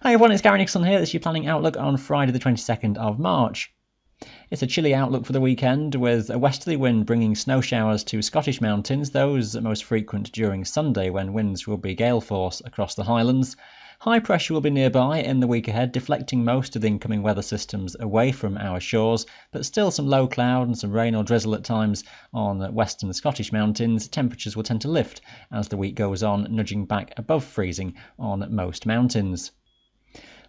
Hi everyone, it's Gary Nicholson here. This is your planning outlook on Friday the 22nd of March. It's a chilly outlook for the weekend, with a westerly wind bringing snow showers to Scottish mountains, those most frequent during Sunday when winds will be gale force across the Highlands. High pressure will be nearby in the week ahead, deflecting most of the incoming weather systems away from our shores, but still some low cloud and some rain or drizzle at times on western Scottish mountains. Temperatures will tend to lift as the week goes on, nudging back above freezing on most mountains.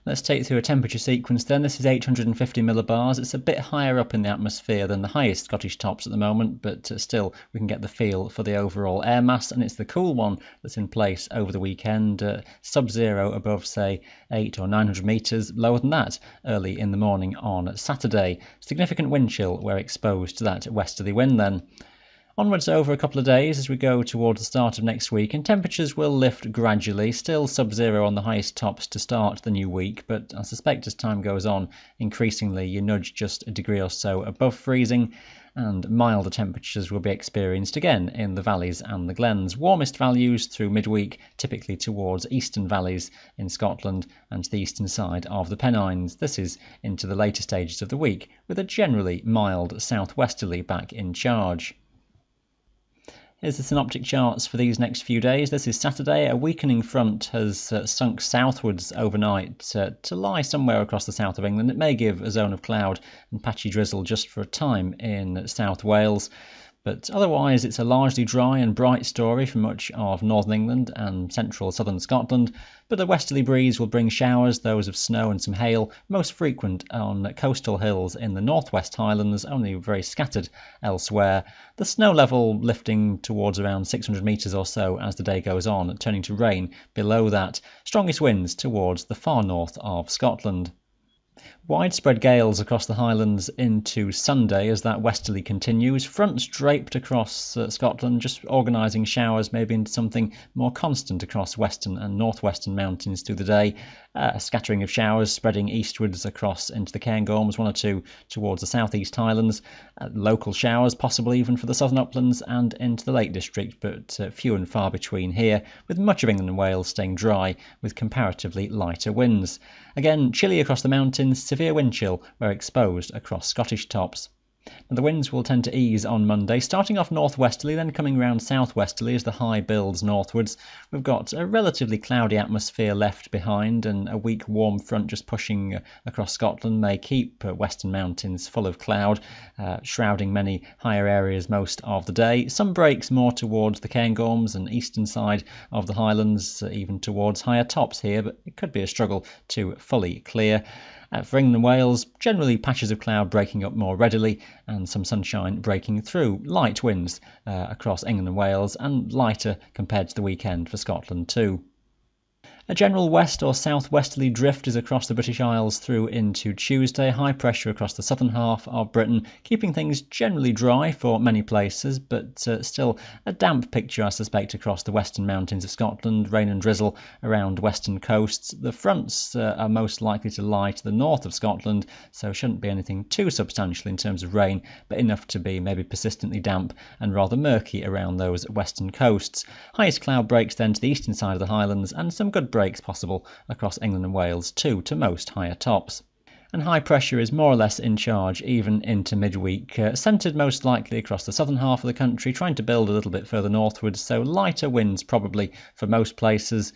Let's take through a temperature sequence then. This is 850 millibars. It's a bit higher up in the atmosphere than the highest Scottish tops at the moment, but still we can get the feel for the overall air mass, and it's the cool one that's in place over the weekend. Sub-zero above, say, 800 or 900 metres, lower than that early in the morning on Saturday. Significant wind chill where exposed to that westerly wind then. Onwards over a couple of days as we go towards the start of next week, and temperatures will lift gradually, still sub-zero on the highest tops to start the new week, but I suspect as time goes on, increasingly you nudge just a degree or so above freezing, and milder temperatures will be experienced again in the valleys and the glens. Warmest values through midweek, typically towards eastern valleys in Scotland and to the eastern side of the Pennines. This is into the later stages of the week, with a generally mild southwesterly back in charge. Here's the synoptic charts for these next few days. This is Saturday. A weakening front has sunk southwards overnight to lie somewhere across the south of England. It may give a zone of cloud and patchy drizzle just for a time in South Wales. But otherwise, it's a largely dry and bright story for much of northern England and central southern Scotland. But a westerly breeze will bring showers, those of snow and some hail, most frequent on coastal hills in the northwest Highlands, only very scattered elsewhere. The snow level lifting towards around 600 metres or so as the day goes on, turning to rain below that. Strongest winds towards the far north of Scotland. Widespread gales across the Highlands into Sunday as that westerly continues. Fronts draped across Scotland, just organising showers maybe into something more constant across western and northwestern mountains through the day. A scattering of showers spreading eastwards across into the Cairngorms, one or two towards the southeast Highlands. Local showers possibly even for the southern uplands and into the Lake District, but few and far between here, with much of England and Wales staying dry with comparatively lighter winds. Again, chilly across the mountains, severe wind chill where exposed across Scottish tops. Now, the winds will tend to ease on Monday, starting off northwesterly, then coming round southwesterly as the high builds northwards. We've got a relatively cloudy atmosphere left behind, and a weak warm front just pushing across Scotland may keep western mountains full of cloud, shrouding many higher areas most of the day. Some breaks more towards the Cairngorms and eastern side of the Highlands, even towards higher tops here, but it could be a struggle to fully clear. For England and Wales, generally patches of cloud breaking up more readily and some sunshine breaking through. Light winds across England and Wales, and lighter compared to the weekend for Scotland too. A general west or southwesterly drift is across the British Isles through into Tuesday. High pressure across the southern half of Britain, keeping things generally dry for many places, but still a damp picture, I suspect, across the western mountains of Scotland. Rain and drizzle around western coasts. The fronts are most likely to lie to the north of Scotland, so shouldn't be anything too substantial in terms of rain, but enough to be maybe persistently damp and rather murky around those western coasts. Highest cloud breaks then to the eastern side of the Highlands, and some good breaks possible across England and Wales too, to most higher tops. And high pressure is more or less in charge even into midweek, centred most likely across the southern half of the country, trying to build a little bit further northwards, so lighter winds probably for most places.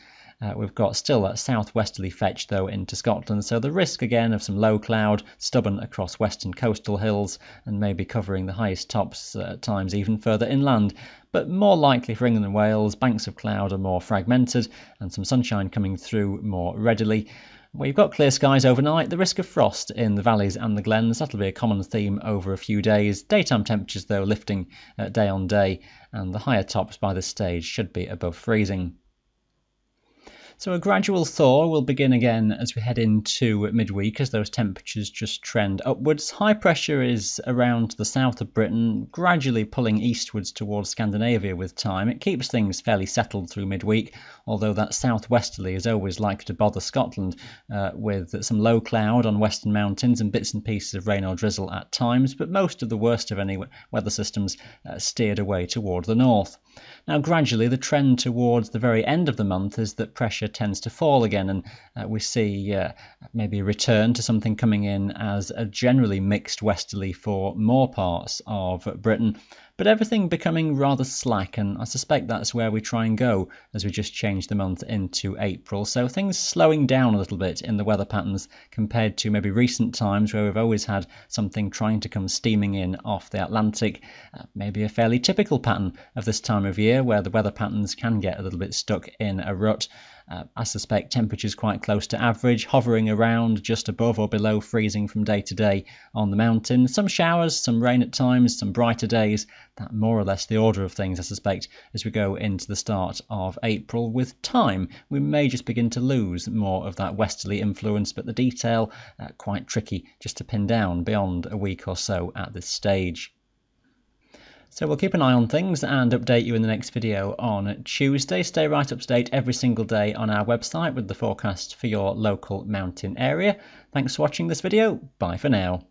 We've got still a southwesterly fetch though into Scotland, so the risk again of some low cloud, stubborn across western coastal hills, and maybe covering the highest tops at times even further inland. But more likely for England and Wales, banks of cloud are more fragmented and some sunshine coming through more readily. We've got clear skies overnight, the risk of frost in the valleys and the glens. That'll be a common theme over a few days. Daytime temperatures though lifting day on day, and the higher tops by this stage should be above freezing. So a gradual thaw will begin again as we head into midweek as those temperatures just trend upwards. High pressure is around the south of Britain, gradually pulling eastwards towards Scandinavia with time. It keeps things fairly settled through midweek, although that southwesterly is always likely to bother Scotland with some low cloud on western mountains and bits and pieces of rain or drizzle at times, but most of the worst of any weather systems steered away toward the north. Now gradually the trend towards the very end of the month is that pressure temperature tends to fall again, and we see maybe a return to something coming in as a generally mixed westerly for more parts of Britain, but everything becoming rather slack, and I suspect that's where we try and go as we just change the month into April. So things slowing down a little bit in the weather patterns compared to maybe recent times where we've always had something trying to come steaming in off the Atlantic. Maybe a fairly typical pattern of this time of year where the weather patterns can get a little bit stuck in a rut. I suspect temperatures quite close to average, hovering around just above or below freezing from day to day on the mountain. Some showers, some rain at times, some brighter days. That more or less the order of things, I suspect, as we go into the start of April. With time, we may just begin to lose more of that westerly influence, but the detail quite tricky just to pin down beyond a week or so at this stage. So we'll keep an eye on things and update you in the next video on Tuesday. Stay right up to date every single day on our website with the forecast for your local mountain area. Thanks for watching this video. Bye for now.